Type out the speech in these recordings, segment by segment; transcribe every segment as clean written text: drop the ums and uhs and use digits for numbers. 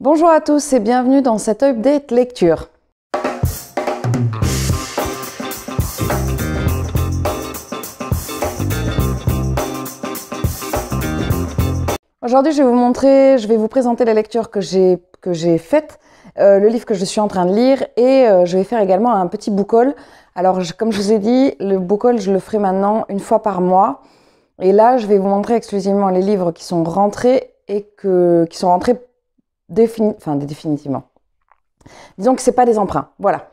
Bonjour à tous et bienvenue dans cette update lecture. Aujourd'hui, je vais vous présenter la lecture que j'ai faite, le livre que je suis en train de lire et je vais faire également un petit book haul. Alors, comme je vous ai dit, le book haul, je le ferai maintenant une fois par mois. Et là, je vais vous montrer exclusivement les livres qui sont rentrés et qui sont rentrés définitivement. Disons que ce n'est pas des emprunts. Voilà.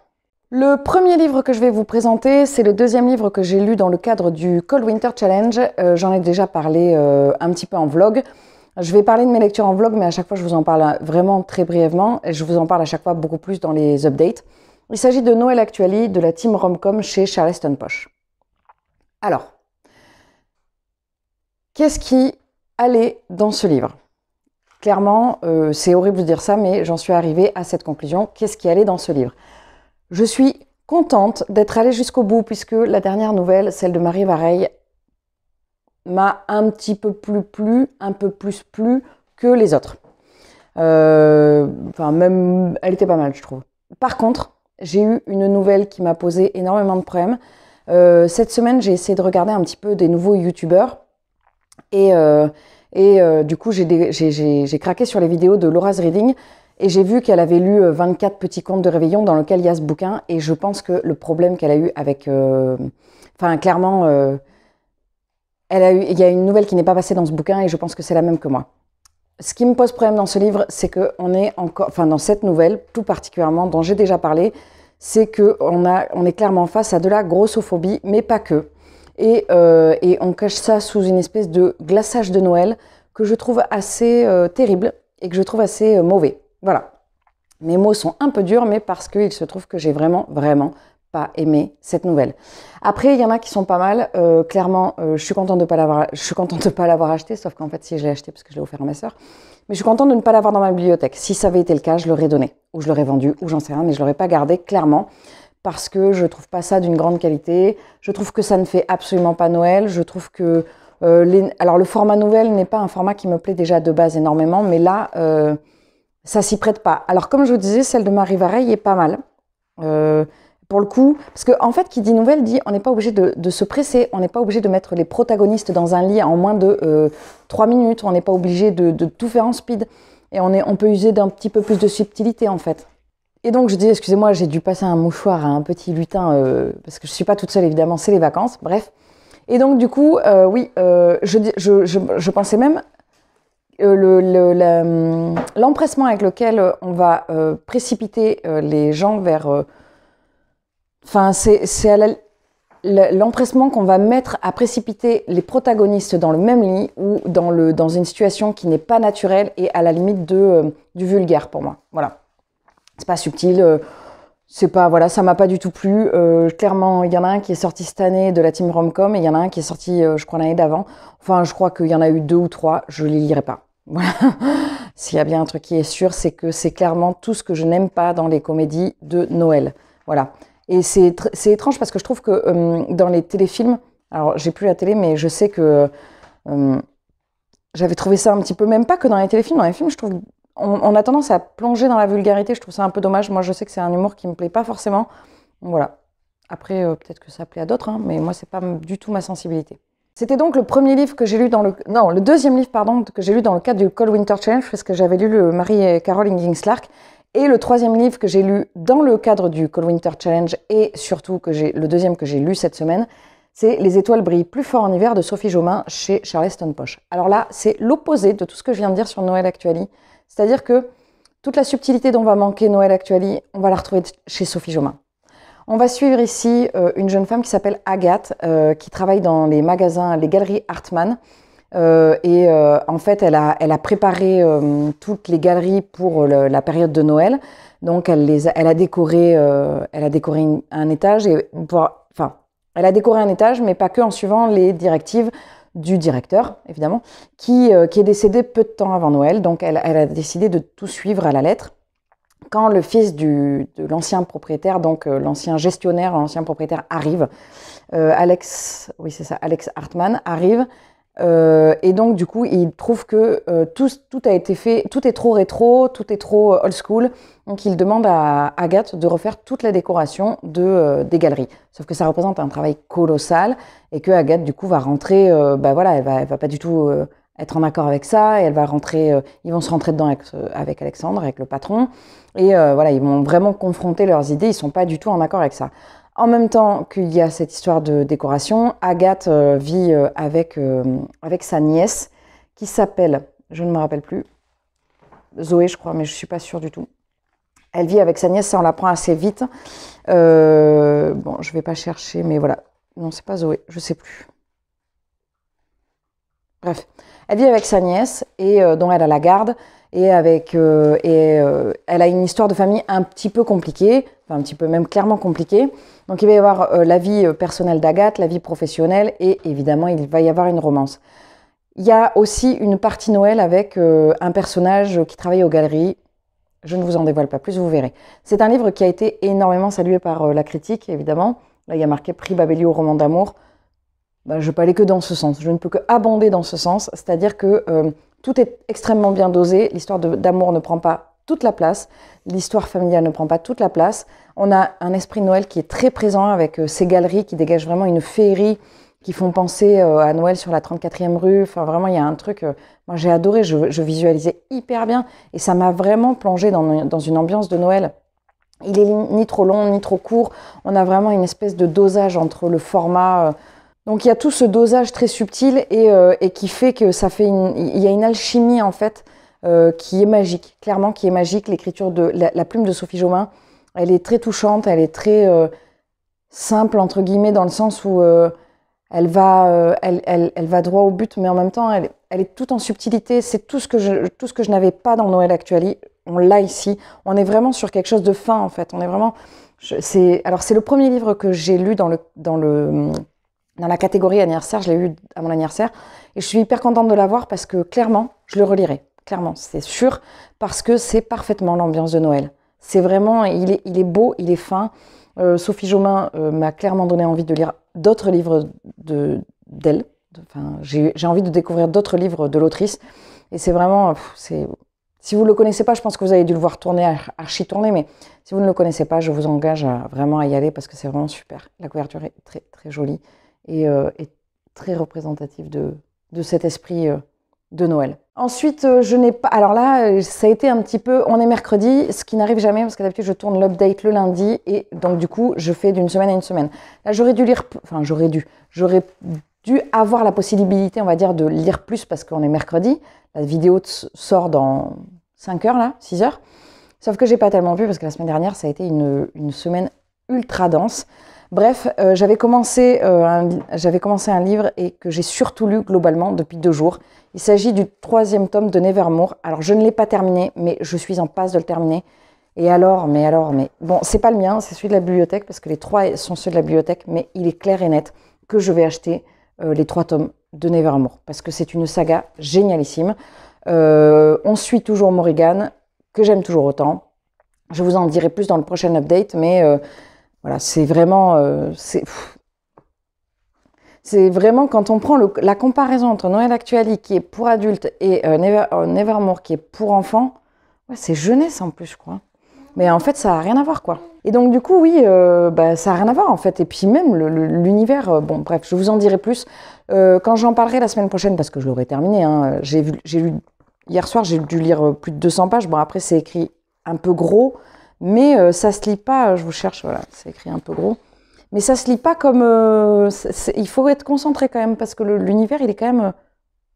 Le premier livre que je vais vous présenter, c'est le deuxième livre que j'ai lu dans le cadre du Cold Winter Challenge. J'en ai déjà parlé un petit peu en vlog. Je vais parler de mes lectures en vlog, mais à chaque fois, je vous en parle vraiment très brièvement. Et je vous en parle à chaque fois beaucoup plus dans les updates. Il s'agit de Noël Actually de la team Rom-Com chez Charleston Posh. Alors, qu'est-ce qui allait dans ce livre ? Clairement, c'est horrible de dire ça, mais j'en suis arrivée à cette conclusion. Qu'est-ce qui allait dans ce livre ? Je suis contente d'être allée jusqu'au bout, puisque la dernière nouvelle, celle de Marie Vareille, m'a un petit peu plus plu, un peu plus plu que les autres. Même, elle était pas mal, je trouve. Par contre, j'ai eu une nouvelle qui m'a posé énormément de problèmes. Cette semaine, j'ai essayé de regarder un petit peu des nouveaux youtubeurs et du coup, j'ai craqué sur les vidéos de Laura's Reading et j'ai vu qu'elle avait lu 24 petits contes de réveillon dans lequel il y a ce bouquin. Et je pense que le problème qu'elle a eu avec... clairement, il y a une nouvelle qui n'est pas passée dans ce bouquin et je pense que c'est la même que moi. Ce qui me pose problème dans ce livre, c'est qu'on est encore... dans cette nouvelle, tout particulièrement, dont j'ai déjà parlé, c'est qu'on est clairement face à de la grossophobie, mais pas que. Et on cache ça sous une espèce de glaçage de Noël que je trouve assez terrible et que je trouve assez mauvais. Voilà. Mes mots sont un peu durs, mais parce qu'il se trouve que j'ai vraiment pas aimé cette nouvelle. Après, il y en a qui sont pas mal. Clairement, je suis contente de pas l'avoir acheté, sauf qu'en fait, si je l'ai acheté parce que je l'ai offert à ma sœur. Mais je suis contente de ne pas l'avoir dans ma bibliothèque. Si ça avait été le cas, je l'aurais donné, ou je l'aurais vendu, ou j'en sais rien, mais je l'aurais pas gardé, clairement. Parce que je trouve pas ça d'une grande qualité. Je trouve que ça ne fait absolument pas Noël. Je trouve que... Alors, le format nouvelle n'est pas un format qui me plaît déjà de base énormément, mais là, ça s'y prête pas. Alors, comme je vous disais, celle de Marie Vareille est pas mal. Pour le coup, parce qu'en fait, qui dit nouvelle dit on n'est pas obligé de se presser, on n'est pas obligé de mettre les protagonistes dans un lit en moins de 3 minutes, on n'est pas obligé de tout faire en speed. Et on peut user d'un petit peu plus de subtilité, en fait. Et donc, je dis, excusez-moi, j'ai dû passer un mouchoir à un petit lutin, parce que je ne suis pas toute seule, évidemment, c'est les vacances, bref. Et donc, du coup, oui, je pensais même l'empressement avec lequel on va précipiter les gens vers... c'est l'empressement qu'on va mettre à précipiter les protagonistes dans le même lit ou dans une situation qui n'est pas naturelle et à la limite du vulgaire pour moi. Voilà. C'est pas subtil, c'est pas, voilà, ça m'a pas du tout plu. Clairement, il y en a un qui est sorti cette année de la team Rom-Com et il y en a un qui est sorti, je crois, l'année d'avant. Enfin, je crois qu'il y en a eu 2 ou 3, je les lirai pas. Voilà. S'il y a bien un truc qui est sûr, c'est que c'est clairement tout ce que je n'aime pas dans les comédies de Noël. Voilà. Et c'est étrange parce que je trouve que dans les téléfilms, alors j'ai plus la télé, mais je sais que j'avais trouvé ça un petit peu, même pas que dans les téléfilms, dans les films, je trouve... On a tendance à plonger dans la vulgarité, je trouve ça un peu dommage. Moi, je sais que c'est un humour qui me plaît pas forcément. Voilà. Après, peut-être que ça plaît à d'autres, hein, mais moi, c'est pas du tout ma sensibilité. C'était donc le premier livre que j'ai lu le deuxième livre, pardon, que j'ai lu dans le cadre du Cold Winter Challenge, parce que j'avais lu le Marie et Carol Higgins-Clark. Et le troisième livre que j'ai lu dans le cadre du Cold Winter Challenge, et surtout le deuxième que j'ai lu cette semaine, c'est Les étoiles brillent plus fort en hiver de Sophie Jomain chez Charleston Posh. Alors là, c'est l'opposé de tout ce que je viens de dire sur Noël Actually. C'est-à-dire que toute la subtilité dont va manquer Noël Actually, on va la retrouver chez Sophie Jomain. On va suivre ici une jeune femme qui s'appelle Agathe, qui travaille dans les magasins, les galeries Hartmann. En fait, elle a préparé toutes les galeries pour la période de Noël. Donc, elle a décoré un étage. Elle a décoré un étage, mais pas que, en suivant les directives du directeur, évidemment, qui est décédé peu de temps avant Noël. Donc, elle a décidé de tout suivre à la lettre. Quand le fils de l'ancien propriétaire, donc l'ancien gestionnaire, l'ancien propriétaire arrive, Alex Hartmann arrive, Et donc, du coup, il trouve que tout a été fait, tout est trop rétro, tout est trop old school. Donc, il demande à Agathe de refaire toute la décoration des galeries. Sauf que ça représente un travail colossal et que Agathe, du coup, va rentrer, voilà, elle va pas du tout être en accord avec ça. Et elle va rentrer, ils vont se rentrer dedans avec Alexandre, avec le patron. Et voilà, ils vont vraiment confronter leurs idées. Ils sont pas du tout en accord avec ça. En même temps qu'il y a cette histoire de décoration, Agathe vit avec sa nièce qui s'appelle, je ne me rappelle plus, Zoé je crois, mais je ne suis pas sûre du tout. Elle vit avec sa nièce, ça on l'apprend assez vite. Bon, je ne vais pas chercher, mais voilà. Non, c'est pas Zoé, je ne sais plus. Bref, elle vit avec sa nièce et dont elle a la garde. Et elle a une histoire de famille un petit peu compliquée, enfin un petit peu même clairement compliquée. Donc il va y avoir la vie personnelle d'Agathe, la vie professionnelle et évidemment il va y avoir une romance. Il y a aussi une partie Noël avec un personnage qui travaille aux galeries. Je ne vous en dévoile pas plus, vous verrez. C'est un livre qui a été énormément salué par la critique, évidemment. Là il y a marqué Prix Babelio au roman d'amour. Je ne peux pas aller que dans ce sens, je ne peux que abonder dans ce sens, c'est-à-dire que tout est extrêmement bien dosé, l'histoire d'amour ne prend pas toute la place, l'histoire familiale ne prend pas toute la place, on a un esprit de Noël qui est très présent avec ces galeries qui dégagent vraiment une féerie, qui font penser à Noël sur la 34e rue, enfin vraiment il y a un truc, moi j'ai adoré, je visualisais hyper bien et ça m'a vraiment plongé dans une ambiance de Noël. Il est ni trop long, ni trop court, on a vraiment une espèce de dosage entre le format... Donc il y a tout ce dosage très subtil et qui fait que il y a une alchimie en fait qui est magique, clairement qui est magique. L'écriture de la plume de Sophie Jomain, elle est très touchante, elle est très simple entre guillemets dans le sens où elle va droit au but, mais en même temps elle est toute en subtilité. C'est tout ce que je n'avais pas dans Noël Actually, on l'a ici. On est vraiment sur quelque chose de fin en fait. On est vraiment, c'est le premier livre que j'ai lu dans la catégorie anniversaire, je l'ai eu à mon anniversaire et je suis hyper contente de l'avoir parce que clairement, je le relirai. Clairement, c'est sûr, parce que c'est parfaitement l'ambiance de Noël. C'est vraiment, il est beau, il est fin. Sophie Jomain m'a clairement donné envie de lire d'autres livres d'elle. J'ai envie de découvrir d'autres livres de l'autrice. Et c'est vraiment, si vous ne le connaissez pas, je pense que vous avez dû le voir tourner, archi tourner, mais si vous ne le connaissez pas, je vous engage vraiment à y aller parce que c'est vraiment super. La couverture est très, très jolie. Et très représentatif de cet esprit de Noël. Ensuite, je n'ai pas... Alors là, ça a été un petit peu... On est mercredi, ce qui n'arrive jamais, parce que d'habitude, je tourne l'update le lundi, et donc du coup, je fais d'une semaine à une semaine. Là, j'aurais dû avoir la possibilité, on va dire, de lire plus, parce qu'on est mercredi. La vidéo sort dans 5 heures, là, 6 heures. Sauf que j'ai pas tellement vu, parce que la semaine dernière, ça a été une semaine ultra dense. Bref, j'avais commencé un livre et que j'ai surtout lu globalement depuis 2 jours. Il s'agit du 3e tome de Nevermore. Alors, je ne l'ai pas terminé, mais je suis en passe de le terminer. Et alors, bon, c'est pas le mien, c'est celui de la bibliothèque, parce que les 3 sont ceux de la bibliothèque, mais il est clair et net que je vais acheter les 3 tomes de Nevermore, parce que c'est une saga génialissime. On suit toujours Morrigan, que j'aime toujours autant. Je vous en dirai plus dans le prochain update, mais... Voilà, c'est vraiment, c'est vraiment quand on prend la comparaison entre Noël Actually qui est pour adultes et Nevermore qui est pour enfants, ouais, c'est jeunesse en plus, je crois. Mais en fait, ça n'a rien à voir, quoi. Et donc, du coup, oui, ça n'a rien à voir, en fait. Et puis même, l'univers, bon, bref, je vous en dirai plus quand j'en parlerai la semaine prochaine, parce que je l'aurai terminé. Hein. J'ai lu, hier soir, j'ai dû lire plus de 200 pages. Bon, après, c'est écrit un peu gros. Mais ça se lit pas, je vous cherche, voilà, c'est écrit un peu gros. Mais ça se lit pas comme... il faut être concentré quand même, parce que l'univers, il est quand même...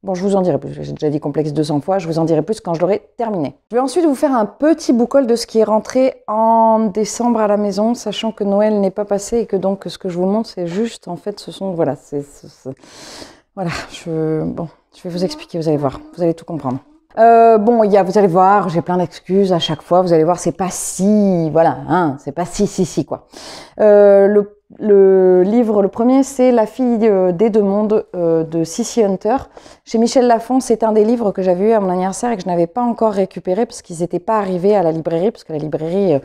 Bon, je vous en dirai plus, j'ai déjà dit complexe 200 fois, je vous en dirai plus quand je l'aurai terminé. Je vais ensuite vous faire un petit book-haul de ce qui est rentré en décembre à la maison, sachant que Noël n'est pas passé et que donc ce que je vous montre, c'est juste, en fait, ce sont... Voilà, voilà, je vais vous expliquer, vous allez voir, vous allez tout comprendre. Bon, vous allez voir, j'ai plein d'excuses à chaque fois. Vous allez voir, c'est pas si, voilà, hein, c'est pas si quoi. Le livre, le premier, c'est La fille des 2 mondes de Sissi Hunter. Chez Michel Lafon, c'est un des livres que j'avais eu à mon anniversaire et que je n'avais pas encore récupéré parce qu'ils n'étaient pas arrivés à la librairie, parce que la librairie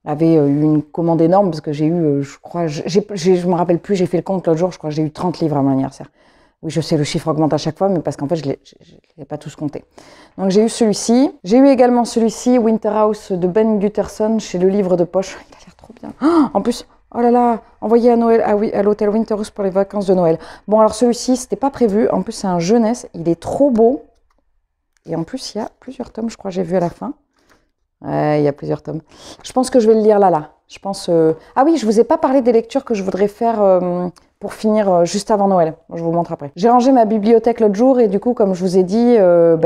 avait eu une commande énorme, parce que j'ai eu, je crois, je me rappelle plus, j'ai fait le compte l'autre jour, je crois que j'ai eu 30 livres à mon anniversaire. Oui, je sais, le chiffre augmente à chaque fois, mais parce qu'en fait, je ne l'ai pas tous comptés. Donc, j'ai eu celui-ci. J'ai eu également celui-ci, Winter House de Ben Gutterson, chez Le Livre de Poche. Il a l'air trop bien. Oh, en plus, oh là là, envoyé à Noël, ah oui, à l'hôtel Winter House pour les vacances de Noël. Bon, alors celui-ci, c'était pas prévu. En plus, c'est un jeunesse. Il est trop beau. Et en plus, il y a plusieurs tomes, je crois, j'ai vu à la fin. Ouais, il y a plusieurs tomes. Je pense que je vais le lire là. Je pense. Ah oui, je vous ai pas parlé des lectures que je voudrais faire pour finir juste avant Noël. Je vous montre après. J'ai rangé ma bibliothèque l'autre jour et du coup, comme je vous ai dit,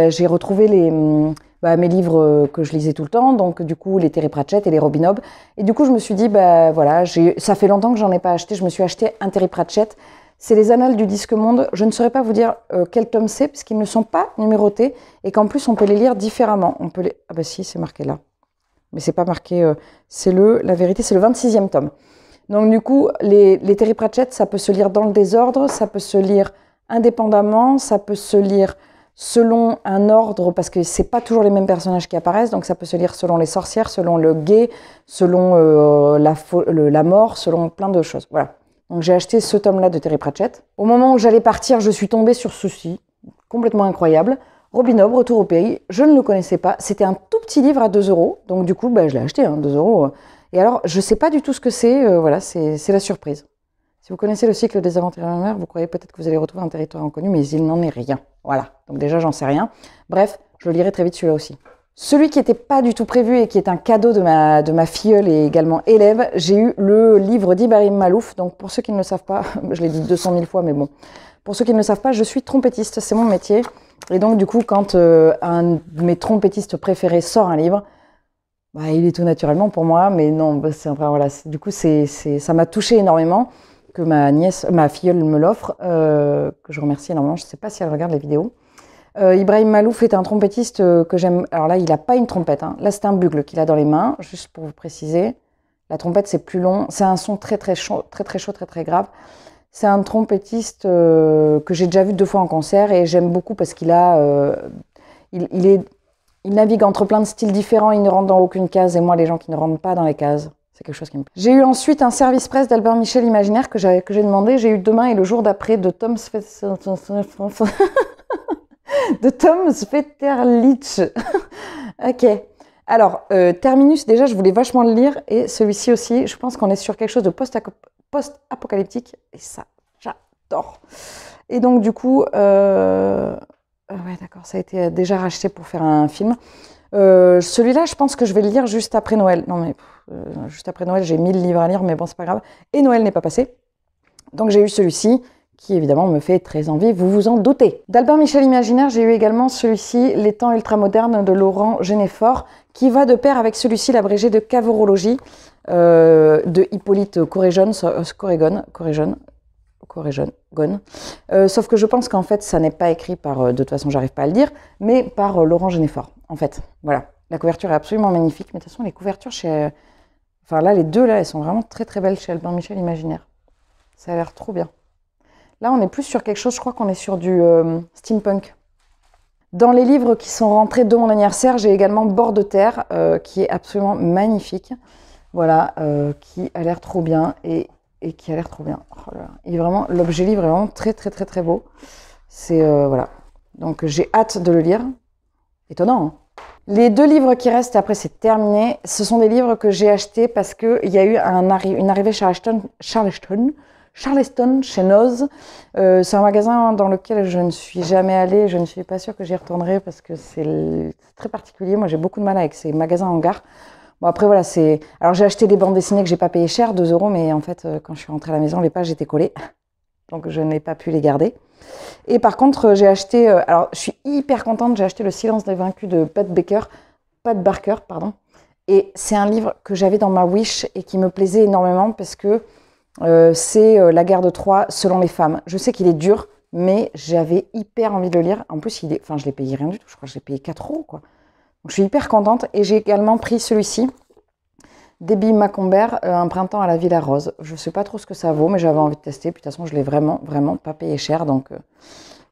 j'ai retrouvé mes livres que je lisais tout le temps. Donc du coup, les Terry Pratchett et les Robin Hobb. Et du coup, je me suis dit, voilà, ça fait longtemps que j'en ai pas acheté. Je me suis acheté un Terry Pratchett. C'est les Annales du Disque Monde. Je ne saurais pas vous dire quel tome c'est, puisqu'ils ne sont pas numérotés et qu'en plus, on peut les lire différemment. On peut les... Ah bah si, c'est marqué là. Mais c'est pas marqué, la vérité, c'est le 26e tome. Donc du coup, les Terry Pratchett, ça peut se lire dans le désordre, ça peut se lire indépendamment, ça peut se lire selon un ordre, parce que c'est pas toujours les mêmes personnages qui apparaissent, donc ça peut se lire selon les sorcières, selon le guet, selon la mort, selon plein de choses. Voilà. Donc j'ai acheté ce tome-là de Terry Pratchett. Au moment où j'allais partir, je suis tombée sur ceci, complètement incroyable. Robin Hobb, Retour au pays, je ne le connaissais pas. C'était un tout petit livre à 2 €. Donc du coup, je l'ai acheté, 2 €. Et alors, je ne sais pas du tout ce que c'est. Voilà, c'est la surprise. Si vous connaissez le cycle des aventures de ma mère, vous croyez peut-être que vous allez retrouver un territoire inconnu, mais il n'en est rien. Voilà, donc déjà, j'en sais rien. Bref, je lirai très vite celui-là aussi. Celui qui n'était pas du tout prévu et qui est un cadeau de ma filleule et également élève, j'ai eu le livre d'Ibrahim Malouf. Donc pour ceux qui ne le savent pas, je l'ai dit 200 000 fois, mais bon. Pour ceux qui ne le savent pas, je suis trompettiste, c'est mon métier. Et donc, du coup, quand un de mes trompettistes préférés sort un livre, il est tout naturellement pour moi, mais non, voilà, du coup, ça m'a touché énormément que ma filleule me l'offre, que je remercie énormément. Je ne sais pas si elle regarde les vidéos. Ibrahim Malouf est un trompettiste que j'aime. Alors là, il n'a pas une trompette. Hein. Là, c'est un bugle qu'il a dans les mains, juste pour vous préciser. La trompette, c'est plus long. C'est un son très, très chaud, très, très chaud, très, très grave. C'est un trompettiste que j'ai déjà vu 2 fois en concert et j'aime beaucoup parce qu'il il navigue entre plein de styles différents, il ne rentre dans aucune case et moi les gens qui ne rentrent pas dans les cases, c'est quelque chose qui me plaît. J'ai eu ensuite un service presse d'Albert Michel Imaginaire que j'ai demandé, j'ai eu demain et le jour d'après de Tom Spetterlich. Ok. Alors, Terminus, déjà, je voulais vachement le lire et celui-ci aussi, je pense qu'on est sur quelque chose de post-apocalyptique et ça, j'adore. Et donc, du coup, ouais, d'accord, ça a été déjà racheté pour faire un film. Celui-là, je pense que je vais le lire juste après Noël. Non, mais juste après Noël, j'ai 1000 livres à lire, mais bon, c'est pas grave. Et Noël n'est pas passé. Donc, j'ai eu celui-ci qui évidemment me fait très envie, vous vous en doutez. D'Albert Michel Imaginaire, j'ai eu également celui-ci, Les temps ultramodernes de Laurent Genéfort, qui va de pair avec celui-ci, l'abrégé de Cavorologie de Hippolyte Corégon. Sauf que je pense qu'en fait, ça n'est pas écrit par, de toute façon, j'arrive pas à le dire, mais par Laurent Genéfort, en fait. Voilà. La couverture est absolument magnifique, mais de toute façon, les couvertures chez... Enfin là, les deux, là, elles sont vraiment très très belles chez Albert Michel Imaginaire. Ça a l'air trop bien. Là, on est plus sur quelque chose, je crois qu'on est sur du steampunk. Dans les livres qui sont rentrés de mon anniversaire, j'ai également Bord de terre, qui est absolument magnifique. Voilà, qui a l'air trop bien et qui a l'air trop bien. Oh là là. Et vraiment, l'objet livre est vraiment très très très très beau. C'est voilà. Donc j'ai hâte de le lire. Étonnant, hein. Les 2 livres qui restent, après c'est terminé, ce sont des livres que j'ai achetés parce qu'il y a eu une arrivée Charleston, chez Noz. C'est un magasin dans lequel je ne suis jamais allée. Je ne suis pas sûre que j'y retournerai parce que c'est très particulier. Moi, j'ai beaucoup de mal avec ces magasins en gare. Bon, après, voilà, c'est... Alors, j'ai acheté des bandes dessinées que j'ai pas payé cher, 2 €, mais en fait, quand je suis rentrée à la maison, les pages étaient collées. Donc, je n'ai pas pu les garder. Et par contre, j'ai acheté... alors, je suis hyper contente. J'ai acheté Le silence des vaincus de Pat Barker, pardon. Et c'est un livre que j'avais dans ma Wish et qui me plaisait énormément parce que c'est la guerre de Troie selon les femmes. Je sais qu'il est dur, mais j'avais hyper envie de le lire. En plus, je l'ai payé rien du tout. Je crois que j'ai payé 4 € quoi. Donc, je suis hyper contente. Et j'ai également pris celui-ci, Debbie Macomber, Un printemps à la Villa Rose. Je ne sais pas trop ce que ça vaut, mais j'avais envie de tester. Puis de toute façon, je l'ai vraiment, vraiment pas payé cher. Donc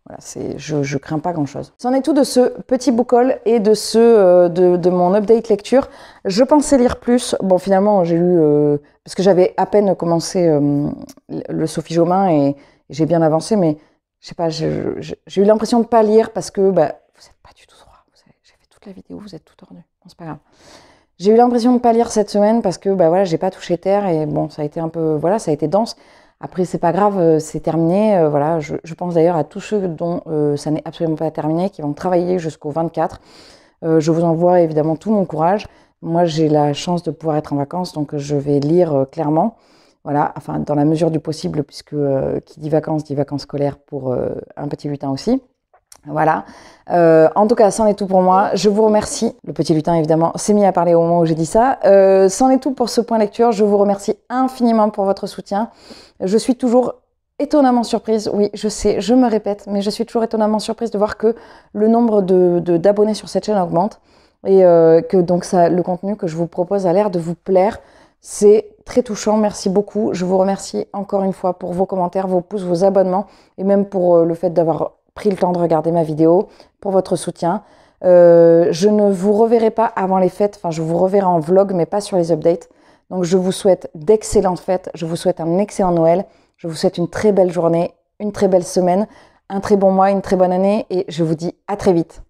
voilà, je crains pas grand-chose. C'en est tout de ce petit book haul et de, de mon update lecture. Je pensais lire plus. Bon, finalement, j'ai lu... parce que j'avais à peine commencé le Sophie Jomain et j'ai bien avancé, mais je sais pas, j'ai eu l'impression de pas lire parce que bah, vous n'êtes pas du tout droit. J'ai fait toute la vidéo, vous êtes tout tordu. Bon, c'est pas grave. J'ai eu l'impression de pas lire cette semaine parce que bah, voilà, j'ai pas touché terre et bon, ça a été un peu, voilà, ça a été dense. Après, c'est pas grave, c'est terminé. Voilà, je pense d'ailleurs à tous ceux dont ça n'est absolument pas terminé, qui vont travailler jusqu'au 24. Je vous envoie évidemment tout mon courage. Moi, j'ai la chance de pouvoir être en vacances, donc je vais lire clairement. Voilà, enfin, dans la mesure du possible, puisque qui dit vacances scolaires pour un petit lutin aussi. Voilà. En tout cas, c'en est tout pour moi. Je vous remercie. Le petit lutin, évidemment, s'est mis à parler au moment où j'ai dit ça. C'en est tout pour ce point lecture. Je vous remercie infiniment pour votre soutien. Je suis toujours étonnamment surprise. Oui, je sais, je me répète, mais je suis toujours étonnamment surprise de voir que le nombre d'abonnés sur cette chaîne augmente et que donc le contenu que je vous propose a l'air de vous plaire. C'est très touchant, merci beaucoup. Je vous remercie encore une fois pour vos commentaires, vos pouces, vos abonnements et même pour le fait d'avoir pris le temps de regarder ma vidéo, pour votre soutien. Je ne vous reverrai pas avant les fêtes, enfin je vous reverrai en vlog, mais pas sur les updates. Donc je vous souhaite d'excellentes fêtes, je vous souhaite un excellent Noël, je vous souhaite une très belle journée, une très belle semaine, un très bon mois, une très bonne année et je vous dis à très vite.